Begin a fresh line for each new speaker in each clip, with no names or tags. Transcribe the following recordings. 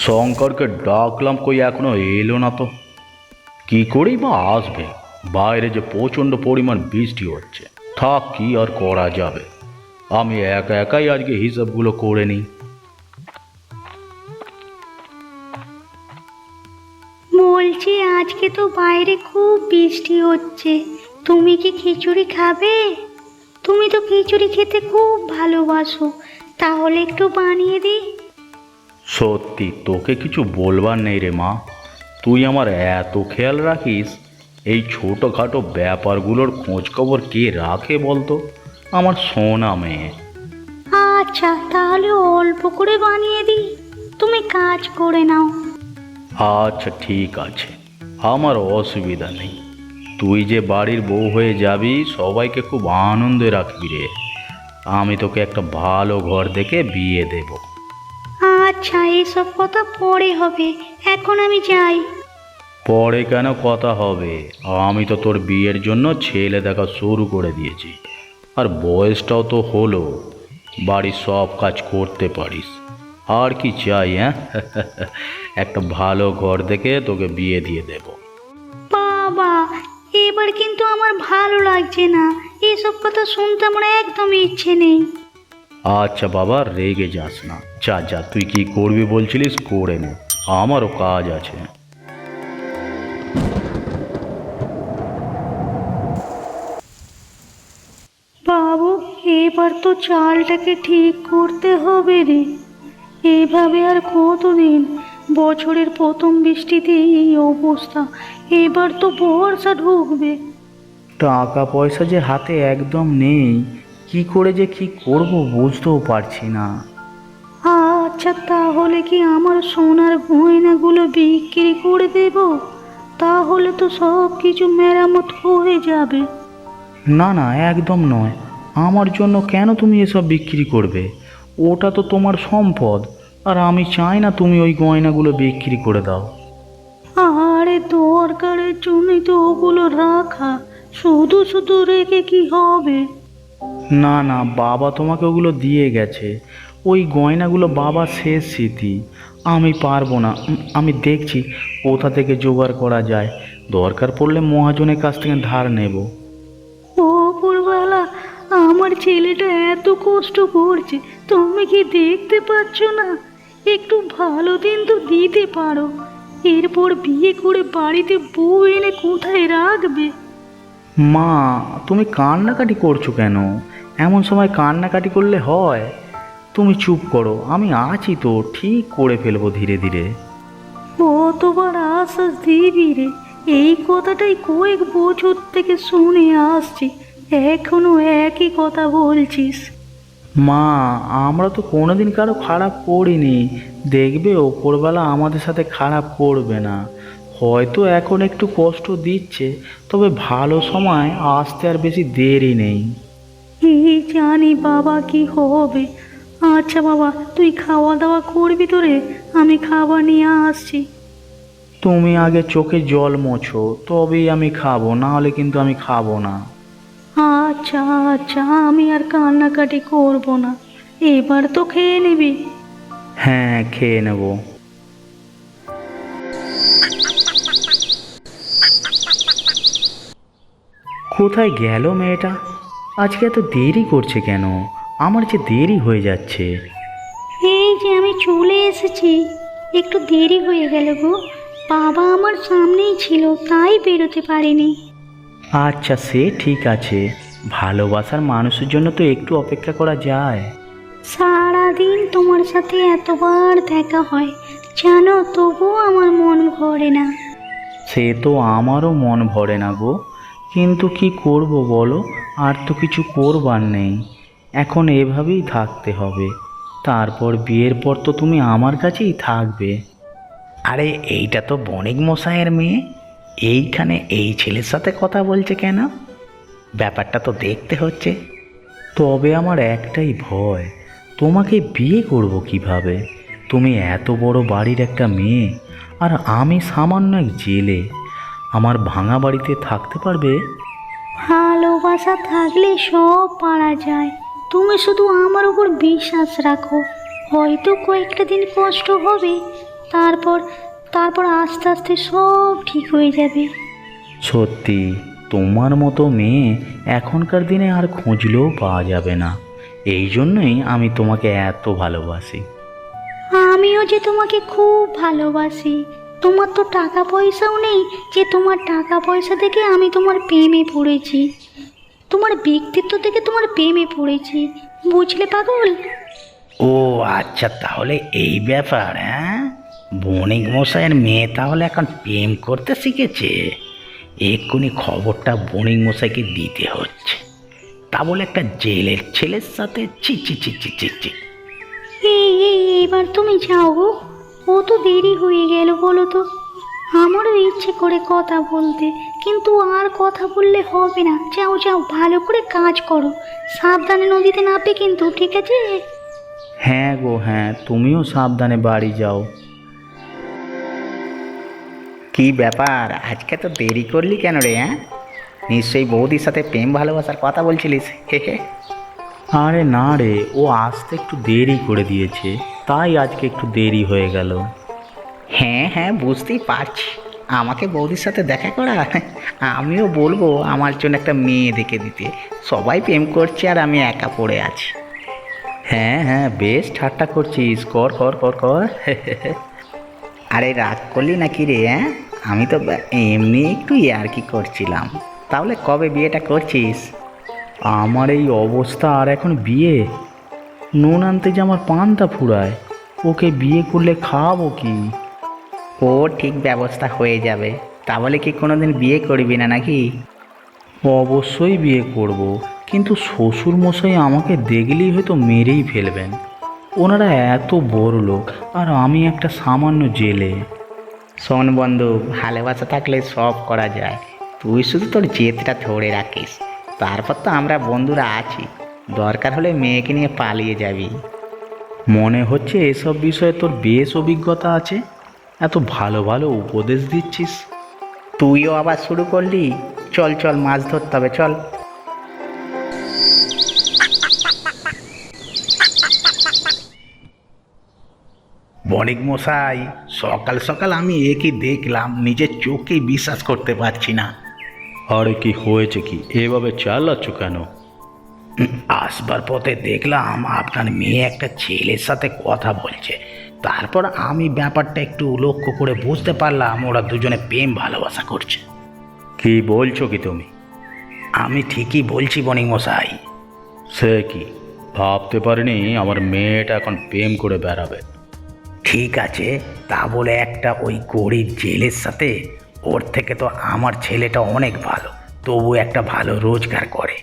শঙ্করকে ডাকলাম, কই এখনো এলো না তো। কি করেই বা আসবে, বাইরে যে প্রচণ্ড পরিমাণ বৃষ্টি হচ্ছে। থাক, কি আর করা যাবে, আমি একা একাই আজকে হিসাবগুলো করে নিই।
বলছি আজকে তো বাইরে খুব বৃষ্টি হচ্ছে, তুমি কি খিচুড়ি খাবে? তুমি তো খিচুড়ি খেতে খুব ভালোবাসো, তাহলে একটু বানিয়ে দিই।
সত্যি তোকে কিছু বলবার নেই রে মা, তুই আমার এত খেয়াল রাখিস। এই ছোটোখাটো ব্যাপারগুলোর খোঁজ খবর কে রাখে বলতো, আমার সোনা মেয়ে।
আচ্ছা তাহলে অল্প করে বানিয়ে দিই, তুমি কাজ করে নাও।
আচ্ছা ঠিক আছে, আমার অসুবিধা নেই। তুই যে বাড়ির বউ হয়ে যাবি, সবাইকে খুব আনন্দে রাখবি রে। আমি তোকে একটা ভালো ঘর দেখে বিয়ে দেব।
আচ্ছা এসব কথা পরে হবে, এখন আমি যাই।
পরে কেন কথা হবে, আমি তো তোর বিয়ের জন্য ছেলে দেখা শুরু করে দিয়েছি। আর বয়সটাও তো হলো, বাড়ির সব কাজ করতে পারিস। আর কি চাই, হ্যাঁ? একটা ভালো ঘর দেখে তোকে বিয়ে দিয়ে দেব।
বাবা, এবার কিন্তু আমার ভালো লাগছে না, এসব কথা শুনতে আমার একদম ইচ্ছে নেই।
আচ্ছা বাবা, রেগে যাস না। যা যা, তুই কি করবি বলছিলিস করে নে, আমারও কাজ আছে।
বাবু, এবার তো চালটাকে ঠিক করতে হবে রে। এইভাবে আর কতদিন? বছরের প্রথম বৃষ্টিতে এই অবস্থা, এবার তো বর্ষা ঢুকবে।
টাকা পয়সা যে হাতে একদম নেই, কি করে যে কি করব বুঝতেও পারছি না।
আচ্ছা তাহলে কি আমার সোনার গয়নাগুলো বিক্রি করে দেব? তাহলে তো সব কিছু মেরামত হয়ে যাবে।
না না, একদম নয়। আমার জন্য কেন তুমি এসব বিক্রি করবে? ওটা তো তোমার সম্পদ, আর আমি চাই না তুমি ওই গয়নাগুলো বিক্রি করে দাও।
আরে দরকারের জন্যই তো ওগুলো রাখা, শুধু শুধু রেখে কি হবে?
না না, বাবা তোমাকে ওগুলো দিয়ে গেছে। ওই গয়নাগুলো বাবার শেষ স্মৃতি। আমি পারবো না। আমি দেখছি কোথা থেকে জোগাড় করা যায়। দরকার পড়লে মহাজনের কাছ থেকে ধার নেব।
ওপরওয়ালা, আমার ছেলেটা এত কষ্ট করছে, তুমি কি দেখতে পাচ্ছ না? একটু ভালো দিন তো দিতে পারো। এরপর বিয়ে করে বাড়িতে বউ এনে কোথায় রাখবে?
মা, তুমি কান্নাকাটি করছো কেন? এমন সময় কান্নাকাটি করলে হয়? তুমি চুপ করো, আমি আছি তো, ঠিক করে ফেলবো ধীরে ধীরে।
কতবার আশ্বাস দিবি রে? এই কথাটাই কয়েক বছর থেকে শুনে আসছি, এখনো একই কথা বলছিস।
মা, আমরা তো কোনোদিন কারো খারাপ করিনি। দেখবে ওপরবেলা আমাদের সাথে খারাপ করবে না। হয়তো এখন একটু কষ্ট দিচ্ছে, তবে ভালো সময় আসতে আর বেশি দেরি নেই।
কি জানি বাবা কি হবে। আচ্ছা বাবা, তুই খাওয়া দাওয়া করবি তো রে? আমি খাবার নিয়ে আসছি।
তুমি আগে চোখে জল মোছো, তবেই আমি খাবো, না হলে কিন্তু আমি খাবো না।
আচ্ছা আচ্ছা, আমি আর কান্নাকাটি করব না, এবার তো খেয়ে নিবি।
হ্যাঁ, খেয়ে নেব। কোথায় গেল মেয়েটা? আজকে এত দেরি করছে কেন? আমার যে দেরি হয়ে যাচ্ছে।
এই যে আমি চলে এসেছি, একটু দেরি হয়ে গেল গো, বাবা আমার সামনেই ছিল তাই বেরোতে পারিনি।
আচ্ছা, সে ঠিক আছে। ভালোবাসার মানুষের জন্য তো একটু অপেক্ষা করা যায়।
সারাদিন তোমার সাথে এতবার দেখা হয়, জানো, তবুও আমার মন ভরে না।
সে তো আমারও মন ভরে না গো, কিন্তু কি করব বলো, আর তো কিছু করবার নেই। এখন এভাবেই থাকতে হবে। তারপর বিয়ের পর তো তুমি আমার কাছেই থাকবে। আরে এইটা তো বণিক মশাইয়ের মেয়ে, এইখানে এই ছেলের সাথে কথা বলছে কেন? ব্যাপারটা তো দেখতে হচ্ছে। তবে আমার একটাই ভয়, তোমাকে বিয়ে করব কিভাবে? তুমি এত বড় বাড়ির একটা মেয়ে, আর আমি সামান্য এক জেলে। আমার ভাঙা বাড়িতে থাকতে পারবে?
ভালোবাসা থাকলে সব পারা যায়, তুমি শুধু আমার উপর বিশ্বাস রাখো। হয়তো কয়েকটা দিন কষ্ট হবে, তারপর তারপর আস্তে আস্তে সব ঠিক হয়ে যাবে।
সত্যি তোমার মতো মেয়ে এখনকার দিনে আর খুঁজলেও পাওয়া যাবে না। এই জন্যই আমি তোমাকে এত ভালোবাসি।
আমিও যে তোমাকে খুব ভালোবাসি। তোমার তো টাকা পয়সাও নেই যে তোমার টাকা পয়সা থেকে আমি তোমার প্রেমে পড়েছি, তোমার ব্যক্তিত্ব থেকে তোমার প্রেমে পড়েছি, বুঝলে পাগল?
ও আচ্ছা, তাহলে এই ব্যাপার। হ্যাঁ, বণিক মশাইয়ের মেয়ে তাহলে এখন প্রেম করতে শিখেছে। এক্ষুনি খবরটা বণিক মশাইকে দিতে হচ্ছে। তা বলে একটা জেলের ছেলের সাথে? ছি ছি ছি ছি ছি ছি।
এবার তুমি যাও গো, ও তো দেরি হয়ে গেল বলো তো। আমারও ইচ্ছে করে কথা বলতে, কিন্তু আর কথা বললে হবে না। যাও যাও, ভালো করে কাজ করো, সাবধানে নদীতে নামবে কিন্তু, ঠিক আছে?
হ্যাঁ গো হ্যাঁ, তুমিও সাবধানে বাড়ি যাও।
কি ব্যাপার, আজকে তো দেরি করলি কেন রে? হ্যাঁ, নিশ্চয়ই বৌদির সাথে প্রেম ভালোবাসার কথা বলছিলিস। হে হে।
আরে না রে, ও আসতে একটু দেরি করে দিয়েছে, তাই আজকে একটু দেরি হয়ে গেল।
হ্যাঁ হ্যাঁ, বুঝতেই পারছি। আমাকে বৌদির সাথে দেখা করা, আমিও বলবো আমার জন্য একটা মেয়ে দেখে দিতে। সবাই প্রেম করছে আর আমি একা পড়ে আছি।
হ্যাঁ হ্যাঁ, বেশ ঠাট্টা করছিস, কর কর কর কর।
আরে রাগ করলি নাকি রে? হ্যাঁ, আমি তো এমনি একটু ইয়ার্কি করছিলাম। তাহলে কবে বিয়েটা করছিস?
আমার এই অবস্থা আর এখন বিয়ে? নুন আনতে যে আমার পান্তা ফুরায়, ওকে বিয়ে করলে খাওয়াবো কি?
ও ঠিক ব্যবস্থা হয়ে যাবে। তাহলে কি কোনোদিন বিয়ে করবি না নাকি?
অবশ্যই বিয়ে করব, কিন্তু শ্বশুর মশাই আমাকে দেখলেই হয়তো মেরেই ফেলবেন। ওনারা এত বড় লোক আর আমি একটা সামান্য জেলে।
শোন বন্ধু, ভালোবাসা থাকলে সব করা যায়। তুই শুধু তোর জেদটা ধরে রাখিস, তারপর তো আমরা বন্ধুরা আছি। দরকার হলে মেয়েকে নিয়ে পালিয়ে যাবি।
মনে হচ্ছে এসব বিষয়ে তোর বেশ অভিজ্ঞতা আছে, এত ভালো ভালো উপদেশ দিচ্ছিস।
তুইও আবার শুরু করলি? চল চল, মাছ ধরতে হবে, চল। বণিক মশাই, সকাল সকাল আমি একই দেখলাম, নিজের চোখেই বিশ্বাস করতে পারছি না।
আরে কি হয়েছে, কি এভাবে চালাচ্ছ কেন?
আসবার পথে দেখলাম আপনার মেয়ে একটা ছেলের সাথে কথা বলছে। তারপর আমি ব্যাপারটা একটু লক্ষ্য করে বুঝতে পারলাম ওরা দুজনে প্রেম ভালোবাসা করছে।
কি বলছো কি তুমি?
আমি ঠিকই বলছি বণিক মশাই।
সে কি, ভাবতে পারিনি আমার মেয়েটা এখন প্রেম করে বেড়াবে।
ঠিক আছে, তা বলে একটা ওই গরিব জেলের সাথে? ওর থেকে তো আমার ছেলেটা অনেক ভালো, তবু একটা ভালো রোজগার করে।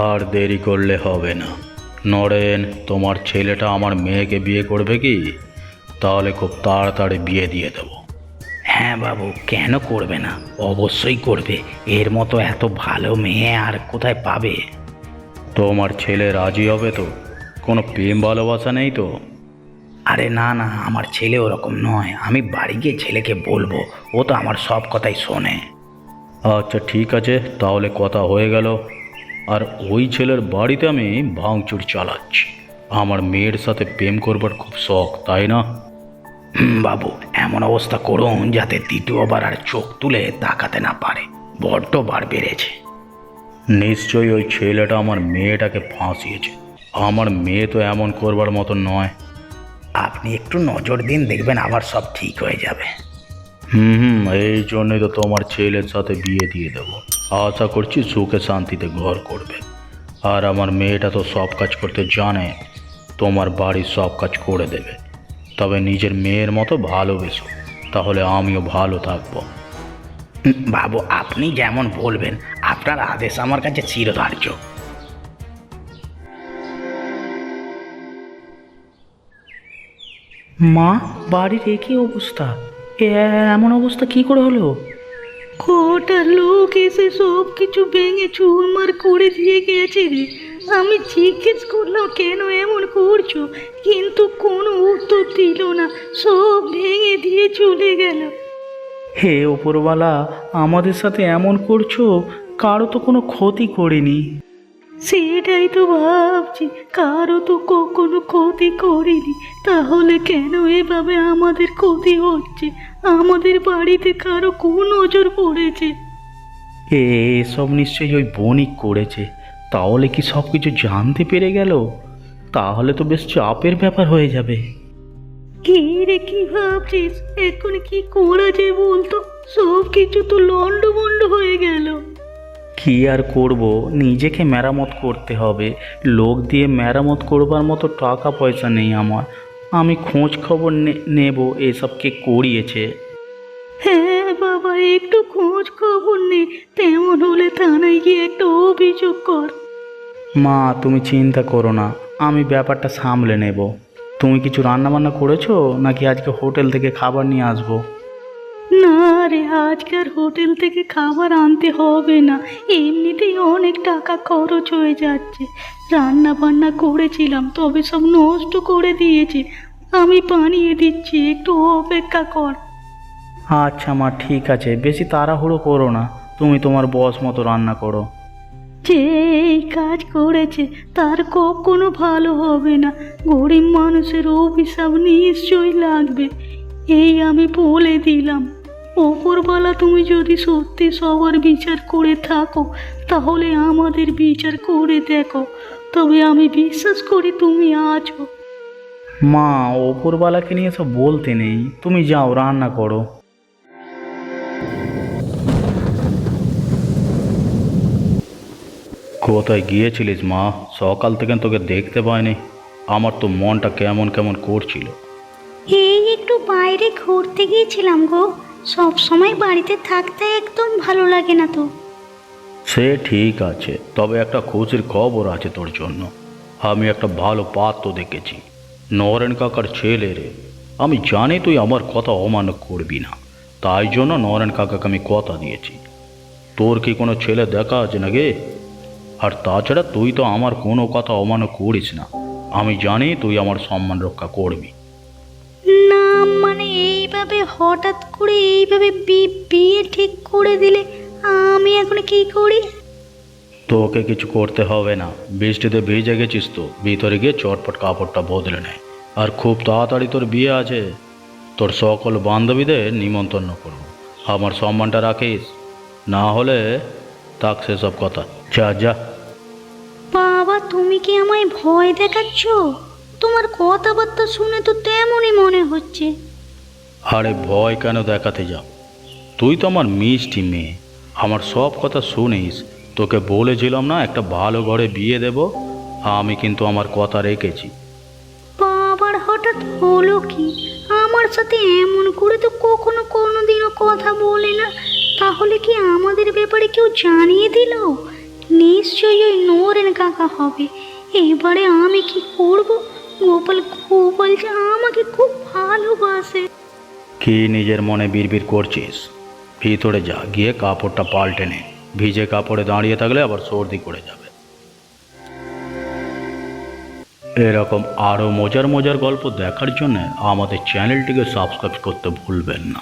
আর দেরি করলে হবে না নরেন, তোমার ছেলেটা আমার মেয়েকে বিয়ে করবে কি? তাহলে খুব তাড়াতাড়ি বিয়ে দিয়ে দেবো।
হ্যাঁ বাবু, কেন করবে না? অবশ্যই করবে। এর মতো এত ভালো মেয়ে আর কোথায় পাবে?
তোমার ছেলে রাজি হবে তো? কোনো প্রেম ভালোবাসা নেই তো?
আরে না না, আমার ছেলে ওরকম নয়। আমি বাড়ি গিয়ে ছেলেকে বলবো, ও তো আমার সব কথাই শোনে।
আচ্ছা ঠিক আছে, তাহলে কথা হয়ে গেল। আর ওই ছেলের বাড়িতে আমি ভাঙচুর চালাচ্ছি। আমার মেয়ের সাথে প্রেম করবার খুব শখ, তাই না?
বাবু, এমন অবস্থা করুন যাতে দ্বিতীয়বার আর চোখ তুলে তাকাতে না পারে। বড্ড বার বেড়েছে।
নিশ্চয়ই ওই ছেলেটা আমার মেয়েটাকে ফাঁসিয়েছে। আমার মেয়ে তো এমন করবার মতো নয়।
আপনি একটু নজর দিন, দেখবেন আবার সব ঠিক হয়ে যাবে।
হুম, এই জন্যই তো তোমার ছেলের সাথে বিয়ে দিয়ে দেবো। আশা করছি সুখে শান্তিতে ঘর করবে। আর আমার মেয়েটা তো সব কাজ করতে জানে, তোমার বাড়ির সব কাজ করে দেবে। তবে নিজের মেয়ের মতো ভালোবেসো, তাহলে আমিও ভালো থাকবো।
বাবু, আপনি যেমন বলবেন, আপনার আদেশ আমার কাছে চিরধার্য।
মা, বাড়ির একই অবস্থা, এমন অবস্থা কি করে হলো?
কটা লোক এসে সব কিছু ভেঙে চুরমার করে দিয়ে গেছে রে। আমি জিজ্ঞেস করলাম কেন এমন করছো, কিন্তু কোনো উত্তর দিল না, সব ভেঙে দিয়ে চলে গেল।
হে ওপরওয়ালা, আমাদের সাথে এমন করছো, কারো তো কোনো ক্ষতি করিনি।
সেটাই তো ভাবছি, কারো তো কখনো ক্ষতি করিনি, তাহলে কেন এভাবে আমাদের ক্ষতি হচ্ছে? আমাদের বাড়িতে কারো কোন নজর পড়েছে?
এসব নিশ্চয়ই ওই বণিক করেছে। তাহলে কি সব কিছু জানতে পেরে গেল? তাহলে তো বেশ চাপের ব্যাপার হয়ে যাবে।
কি রে, কি ভাবছিস? এখন কি করা যায় বলতো? সব কিছু তো লন্ডভন্ড হয়ে গেল।
কি আর করব, নিজেকে মেরামত করতে হবে। লোক দিয়ে মেরামত করবার মতো টাকা পয়সা নেই আমার। আমি খোঁজ খবর নেব এসব কে করিয়েছে।
হ্যাঁ বাবা, একটু খোঁজ খবর নে। তেমন হলে থানায় গিয়ে একটা অভিযোগ কর।
মা, তুমি চিন্তা করো না, আমি ব্যাপারটা সামলে নেব। তুমি কিছু রান্নাবান্না করেছো নাকি আজকে হোটেল থেকে খাবার নিয়ে আসবো?
না রে, আজকাল হোটেল থেকে খাবার আনতে হবে না, এমনিতেই অনেক টাকা খরচ হয়ে যাচ্ছে। রান্না বান্না করেছিলাম, তবে সব নষ্ট করে দিয়েছে। আমি বানিয়ে দিচ্ছি, একটু অপেক্ষা কর।
আচ্ছা মা, ঠিক আছে, বেশি তাড়াহুড়ো করো না। তুমি তোমার বস মতো রান্না করো।
যে এই কাজ করেছে তার কখনো ভালো হবে না। গরিব মানুষের অভিশাপ নিশ্চয়ই লাগবে, এই আমি বলে দিলাম। ওপরওয়ালা, তুমি যদি সত্যি সবার বিচার করে থাকো তাহলে আমাদের বিচার করে দেখো, তবে আমি বিশ্বাস করি তুমি আছো।
মা, ওপরওয়ালাকে নিয়ে সব বলতে নেই, তুমি যাও রান্না করো। কোথায় গিয়েছিলিস মা? সকাল থেকে তোকে দেখতে পাইনি। আমার তো মনটা কেমন কেমন করছিল।
এই একটু বাইরে ঘুরতে গিয়েছিলাম গো, সব সময় বাড়িতে থাকতে একদম ভালো লাগে না তো।
সে ঠিক আছে, তবে একটা খুশির খবর আছে তোর জন্য। আমি একটা ভালো পাত্র দেখেছি, নরেন কাকার ছেলে রে। আমি জানি তুই আমার কথা অমান্য করবি না, তাই জন্য নরেন কাকাকে আমি কথা দিয়েছি। তোর কি কোনো ছেলে দেখা আছে নাকি? আর তাছাড়া তুই তো আমার কোনো কথা অমান্য করিস না। আমি জানি তুই আমার সম্মান রক্ষা করবি।
না মানে, এইভাবে হঠাৎ করে এইভাবে বিয়ে ঠিক করে দিলে আমি এখন কি করি?
তোকে কিছু করতে হবে না। বৃষ্টিতে ভিজে গেছিস তো, ভিতরে গিয়ে চটপট কাপড়টা বদলে নে। আর খুব তাড়াতাড়ি তোর বিয়ে আছে। তোর সকল বান্ধবীদের নিমন্ত্রণ করব। আমার সম্মানটা রাখিস, না হলে থাক সেসব কথা। যা যা।
বাবা, তুমি কি আমায় ভয় দেখাচ্ছ? তোমার কথাবার্তা শুনে তো তেমনই মনে হচ্ছে।
আরে ভয় কেন দেখাতে যাব? তুই তো আমার মিষ্টি মেয়ে, আমার সব কথা শুনিস। তোকে বলেছিলাম না একটা ভালো ঘরে বিয়ে দেব? আমি কিন্তু আমার কথা রেখেছি।
বাবার হঠাৎ হলো কি? আমার সাথে এমন করে তো কখনো কোনোদিনও কথা বলে না। তাহলে কি আমাদের ব্যাপারে কেউ জানিয়ে দিল? নিশ্চয়ই ওই নরেন কাকা হবে। এবারে আমি কি করব? গোপাল গোপাল যে আমাকে খুব ভালোবাসে।
কি নিজের মনে বিড়বিড় করছিস? ভিতরে যা, গিয়ে কাপড়টা পাল্টে নে। ভিজে কাপড়ে দাঁড়িয়ে থাকলে আবার সর্দি করে যাবে। এরকম আরও মজার মজার গল্প দেখার জন্য আমাদের চ্যানেলটিকে সাবস্ক্রাইব করতে ভুলবেন না।